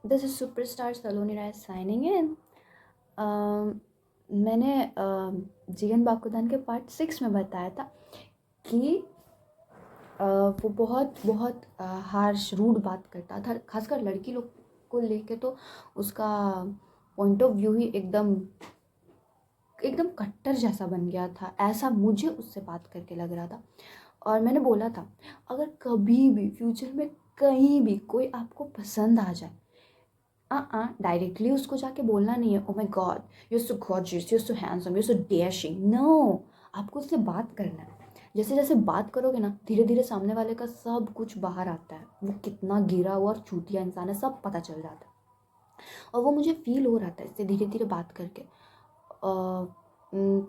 This is superstar Saloni Rai signing in. मैंने जीवन बाकुदान के पार्ट 6 में बताया था कि वो बहुत बहुत हार्श रूड बात करता था, खासकर लड़की लोग को लेके। तो उसका पॉइंट ऑफ व्यू ही एकदम एकदम कट्टर जैसा बन गया था, ऐसा मुझे उससे बात करके लग रहा था। और मैंने बोला था, अगर कभी भी फ्यूचर में कहीं भी कोई आपको पसंद आ जाए, डायरेक्टली उसको जाके बोलना नहीं है, oh my God you so gorgeous, you so handsome, you so dashing. No, आपको उससे बात करना है। जैसे जैसे बात करोगे ना, धीरे धीरे सामने वाले का सब कुछ बाहर आता है, वो कितना गिरा हुआ और चूतिया इंसान है सब पता चल जाता है। और वो मुझे फील हो रहा था इससे धीरे धीरे बात करके।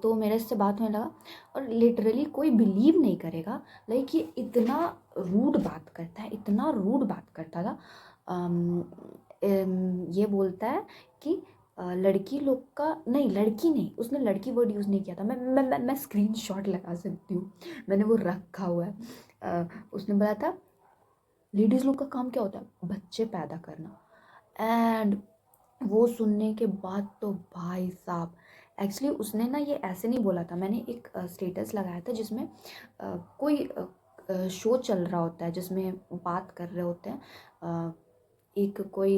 तो मेरे इससे बात होने लगा, और लिटरली कोई बिलीव नहीं करेगा, लाइक ये इतना रूड बात करता है, इतना रूड बात करता था। ये बोलता है कि लड़की लोग का नहीं, लड़की नहीं, उसने लड़की वर्ड यूज़ नहीं किया था। मैं स्क्रीन शॉट लगा सकती हूँ, मैंने वो रखा हुआ है। उसने बोला था, लेडीज़ लोग का काम क्या होता है, बच्चे पैदा करना। एंड वो सुनने के बाद तो भाई साहब, एक्चुअली उसने ना ये ऐसे नहीं बोला था। मैंने एक स्टेटस लगाया था जिसमें कोई शो चल रहा होता है जिसमें बात कर रहे होते हैं। एक कोई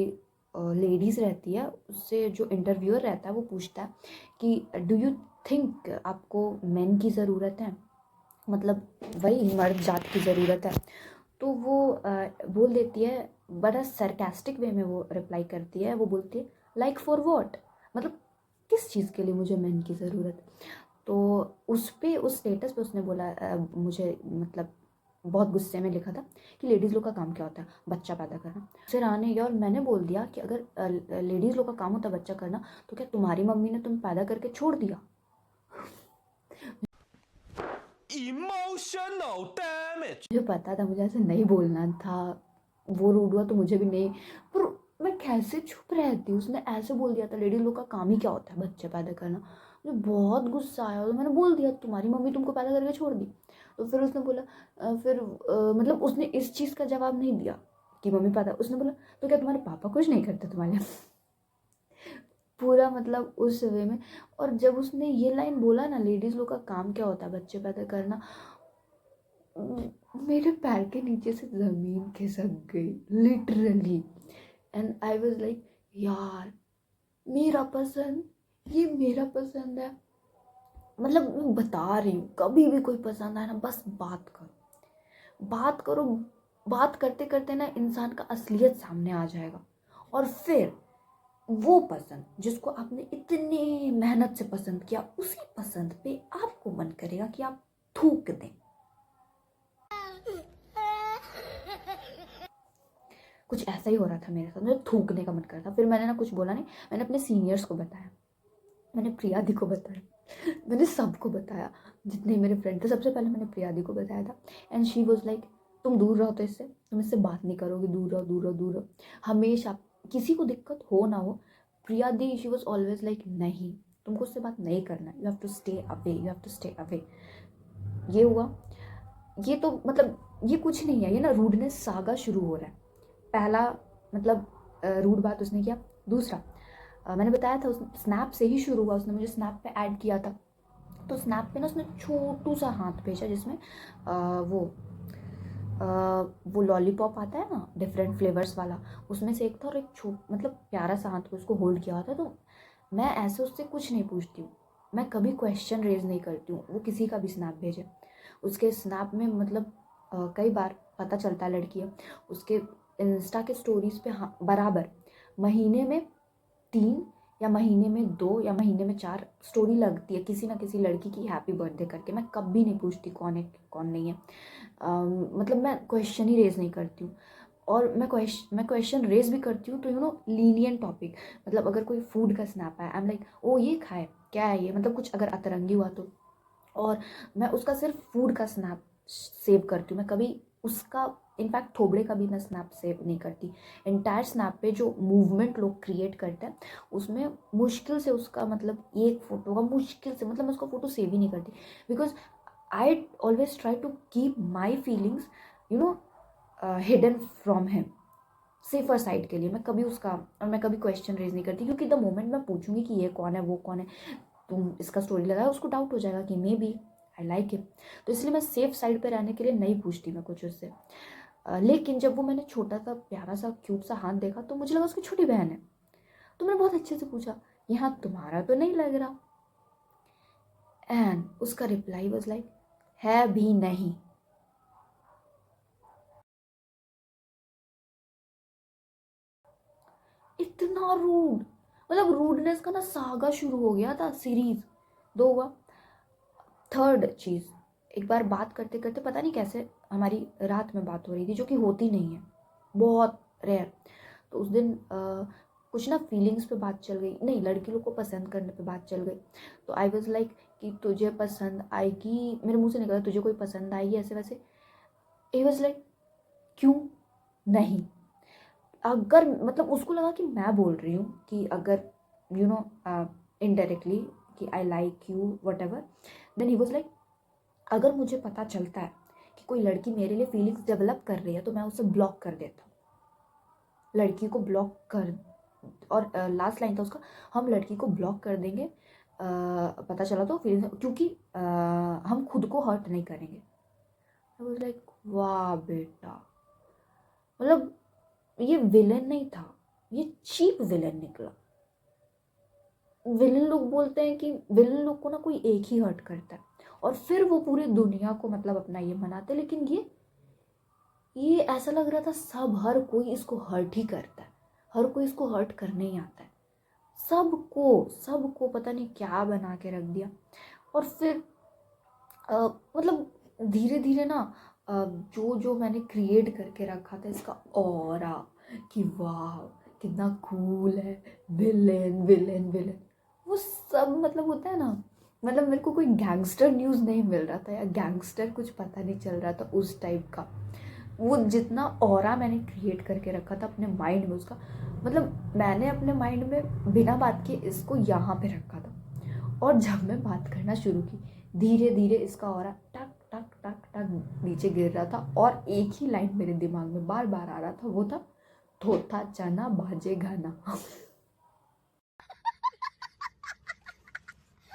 लेडीज़ रहती है, उससे जो इंटरव्यूअर रहता है वो पूछता है कि डू यू थिंक आपको मेन की ज़रूरत है, मतलब वही मर्द जात की ज़रूरत है। तो वो बोल देती है, बड़ा सरकास्टिक वे में वो रिप्लाई करती है, वो बोलती है लाइक फॉर व्हाट, मतलब किस चीज़ के लिए मुझे मैन की ज़रूरत है। तो उस पे, उस स्टेटस पे उसने बोला, मुझे मतलब बहुत गुस्से में लिखा था कि लेडीज़ लोग का काम क्या होता है, बच्चा पैदा करना। फिर आने गया और मैंने बोल दिया कि अगर लेडीज़ लोग का काम होता है बच्चा करना, तो क्या तुम्हारी मम्मी ने तुम पैदा करके छोड़ दिया? Emotional damage. मुझे पता था मुझे ऐसे नहीं बोलना था, वो रूड हुआ तो मुझे भी नहीं, पर मैं कैसे चुप रहती। उसने ऐसे बोल दिया था, लेडीज लोग का काम ही क्या होता है, बच्चे पैदा करना। मुझे बहुत गुस्सा आया, तो मैंने बोल दिया तुम्हारी मम्मी तुमको पैदा करके छोड़ दी। तो फिर उसने बोला, मतलब उसने इस चीज़ का जवाब नहीं दिया कि मम्मी पैदा, उसने बोला तो क्या तुम्हारे पापा कुछ नहीं करते तुम्हारे पूरा मतलब उस वे में। और जब उसने ये लाइन बोला ना, लेडीज़ लोग का काम क्या होता है, बच्चे पैदा करना, मेरे पैर के नीचे से ज़मीन खिसक गई literally. And I was like, यार मेरा पसंद, ये मेरा पसंद है। मतलब मैं बता रही हूँ, कभी भी कोई पसंद आए ना, बस बात करो, बात करो। बात करते करते ना इंसान का असलियत सामने आ जाएगा। और फिर वो पसंद जिसको आपने इतनी मेहनत से पसंद किया, उसी पसंद पे आपको मन करेगा कि आप थूक दें। कुछ ऐसा ही हो रहा था मेरे साथ, मुझे थूकने का मन कर था। फिर मैंने ना कुछ बोला नहीं, मैंने अपने सीनियर्स को बताया, मैंने प्रियादी को बताया, मैंने सबको बताया, जितने मेरे फ्रेंड थे सबसे पहले मैंने प्रियादी को बताया था। एंड शी वॉज लाइक, तुम दूर रहो, तो इससे तुम इससे बात नहीं करोगे, दूर रहो दूर रहो दूर रहो, हमेशा किसी को दिक्कत हो ना हो। प्रियादी शी वॉज ऑलवेज लाइक, नहीं तुमको उससे बात नहीं करना, you have to stay away, you have to stay away. ये हुआ। ये तो मतलब ये कुछ नहीं है, ये ना रूडनेस सागा शुरू हो रहा है। पहला मतलब रूड बात उसने किया। दूसरा, मैंने बताया था, उस स्नैप से ही शुरू हुआ, उसने मुझे स्नैप पे ऐड किया था। तो स्नैप पे ना उसने छोटू सा हाथ भेजा जिसमें वो वो लॉलीपॉप आता है ना डिफरेंट फ्लेवर्स वाला, उसमें से एक था, और एक मतलब प्यारा सा हाथ को उसको होल्ड किया था। तो मैं ऐसे उससे कुछ नहीं पूछती हूँ, मैं कभी क्वेश्चन रेज नहीं करती हूँ, वो किसी का भी स्नैप भेजे। उसके स्नैप में मतलब कई बार पता चलता है लड़की है, उसके इंस्टा के स्टोरीज पे हाँ बराबर महीने में 3 या महीने में 2 या महीने में 4 स्टोरी लगती है किसी ना किसी लड़की की हैप्पी बर्थडे करके। मैं कभी नहीं पूछती कौन है कौन नहीं है। मतलब मैं क्वेश्चन ही रेज नहीं करती हूँ। और मैं क्वेश्चन रेज भी करती हूँ तो लीनियंट टॉपिक, मतलब अगर कोई फूड का स्नैप है, आई एम लाइक, ओ ये खाए क्या है ये, मतलब कुछ अगर अतरंगी हुआ तो। और मैं उसका सिर्फ फूड का स्नैप सेव करती हूँ, मैं कभी उसका इनफैक्ट थोबड़े का भी मैं स्नैप सेव नहीं करती। एंटायर स्नैप पे जो मूवमेंट लोग क्रिएट करते हैं, उसमें मुश्किल से उसका मतलब एक फ़ोटो का मुश्किल से, मतलब मैं उसका फ़ोटो सेव ही नहीं करती, because I always try to keep my feelings, you know hidden from him. Safer side के लिए मैं कभी उसका, और मैं कभी क्वेश्चन रेज नहीं करती, क्योंकि द मोमेंट मैं पूछूंगी कि ये कौन है वो कौन है, तुम इसका स्टोरी लगाया, उसको डाउट हो जाएगा कि maybe I like it. तो इसलिए मैं सेफ साइड पे रहने के लिए नहीं पूछती मैं कुछ उससे। लेकिन जब वो मैंने छोटा सा प्यारा सा क्यूट सा हाथ देखा तो मुझे लगा उसकी छोटी बहन है। तो मैंने बहुत अच्छे से पूछा, ये हाथ तुम्हारा तो नहीं लग रहा? एंड उसका रिप्लाई वाज लाइक, है भी नहीं। इतना रूड, मतलब रूडनेस का ना सागा शुरू हो गया था, सीरीज 2 हुआ। थर्ड चीज़, एक बार बात करते करते पता नहीं कैसे हमारी रात में बात हो रही थी, जो कि होती नहीं है, बहुत रेयर। तो उस दिन कुछ ना फीलिंग्स पे बात चल गई, नहीं लड़की लोग को पसंद करने पे बात चल गई। तो आई वॉज लाइक कि तुझे पसंद आएगी, मेरे मुंह से निकला तुझे कोई पसंद आएगी ऐसे वैसे। आई वॉज लाइक क्यों नहीं? अगर मतलब उसको लगा कि मैं बोल रही हूँ कि अगर यू नो इनडायरेक्टली कि I like you whatever, then he was like अगर मुझे पता चलता है कि कोई लड़की मेरे लिए फीलिंग्स डेवलप कर रही है तो मैं उसे ब्लॉक कर देता हूँ, लड़की को ब्लॉक कर। और लास्ट लाइन था उसका, हम लड़की को ब्लॉक कर देंगे पता चला तो फीलिंग्स, क्योंकि हम खुद को हर्ट नहीं करेंगे। आई वाज लाइक वाह बेटा, मतलब ये विलन नहीं था, ये चीप विलन निकला। विलन लोग बोलते हैं कि विलन लोग को ना कोई एक ही हर्ट करता है और फिर वो पूरी दुनिया को मतलब अपना ये मनाते हैं, लेकिन ये ऐसा लग रहा था सब हर कोई इसको हर्ट ही करता है, हर कोई इसको हर्ट करने ही आता है, सबको सबको पता नहीं क्या बना के रख दिया। और फिर मतलब धीरे धीरे ना जो जो मैंने क्रिएट करके रखा था इसका ऑरा कि वाह कितना कूल है, विलेन विलेन विलेन, वो सब मतलब होता है ना, मतलब मेरे को कोई गैंगस्टर न्यूज़ नहीं मिल रहा था या गैंगस्टर कुछ पता नहीं चल रहा था उस टाइप का। वो जितना ऑरा मैंने क्रिएट करके रखा था अपने माइंड में उसका, मतलब मैंने अपने माइंड में बिना बात के इसको यहाँ पे रखा था। और जब मैं बात करना शुरू की धीरे धीरे इसका ऑरा टक टक टक टक नीचे गिर रहा था, और एक ही लाइन मेरे दिमाग में बार बार आ रहा था, वो था थोथा चना बाजे गाना।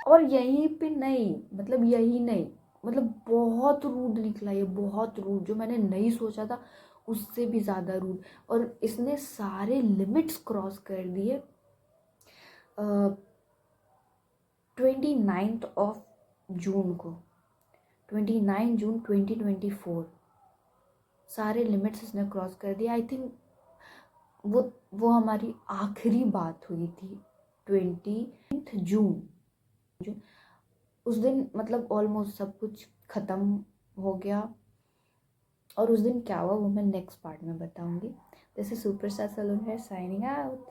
और यहीं पे नहीं, मतलब यही नहीं, मतलब बहुत रूड निकला ये, बहुत रूड, जो मैंने नहीं सोचा था उससे भी ज़्यादा रूड। और इसने सारे लिमिट्स क्रॉस कर दिए। 29 जून को, 29 जून 2024, सारे लिमिट्स इसने क्रॉस कर दिया। आई थिंक वो हमारी आखिरी बात हुई थी 20 जून। उस दिन मतलब ऑलमोस्ट सब कुछ ख़त्म हो गया। और उस दिन क्या हुआ वो मैं नेक्स्ट पार्ट में बताऊंगी। This is super star salon है साइनिंग आउट।